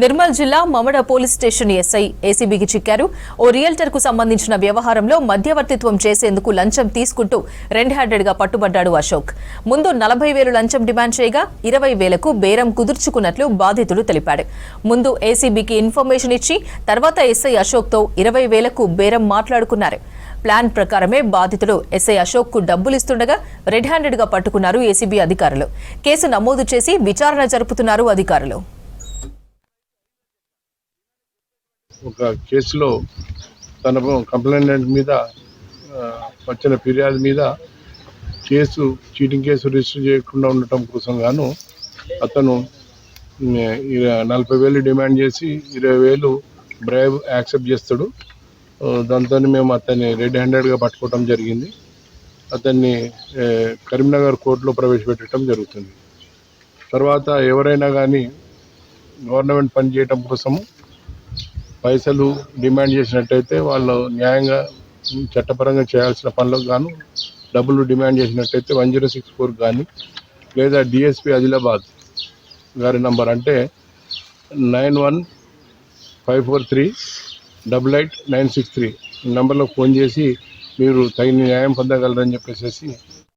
నిర్మల్ జిల్లా మమడ police station SI ఏసీబీకి చిక్కారు. ఓ realtor కు సంబంధించిన వ్యవహారంలో మధ్యవర్తిత్వం చేసేందుకు లంచం తీసుకుంటూ రెడ్ హ్యాండెడ్ గా పట్టుబడ్డాడు అశోక్. ముందు 40,000 లంచం డిమాండ్ చేయగా 20,000కు బేరం కుదుర్చుకున్నట్లు బాధితుడు తెలిపాడు. ముందు ఏసీబీకి ఇన్ఫర్మేషన్ ఇచ్చి తర్వాత ఎస్ఐ అశోక్ తో 20,000కు బేరం మాట్లాడుకున్నారు. ప్లాన్ ప్రకారమే బాధితుడు ఎస్ఐ అశోక్ కు డబ్బులు ఇస్తుండగా రెడ్ హ్యాండెడ్ గా పట్టుకున్నారు ఏసీబీ అధికారులు. కేసు నమోదు చేసి విచారణ జరుపుతున్నారు అధికారులు. ఒక కేసులో తన కంప్లైంట్ మీద వచ్చిన ఫిర్యాదు మీద చీటింగ్ కేసు రిజిస్టర్ చేయకుండా ఉండటం కోసం గాను అతను 40,000 డిమాండ్ చేసి 20,000 బ్రైబ్ యాక్సెప్ట్ చేస్తాడు. దాంతో మేము అతన్ని రెడ్ హ్యాండెడ్గా పట్టుకోవడం జరిగింది. అతన్ని కరీంనగర్ కోర్టులో ప్రవేశపెట్టడం జరుగుతుంది. తర్వాత ఎవరైనా కానీ గవర్నమెంట్ పని చేయటం కోసము పైసలు డిమాండ్ చేసినట్టయితే వాళ్ళు న్యాయంగా చట్టపరంగా చేయాల్సిన పనులకు గాను డబ్బులు డిమాండ్ చేసినట్టయితే 1064 కానీ లేదా డిఎస్పీ ఆదిలాబాద్ గారి నంబర్ అంటే 9154388963 నంబర్లో ఫోన్ చేసి మీరు తగిన న్యాయం పొందగలరని చెప్పేసి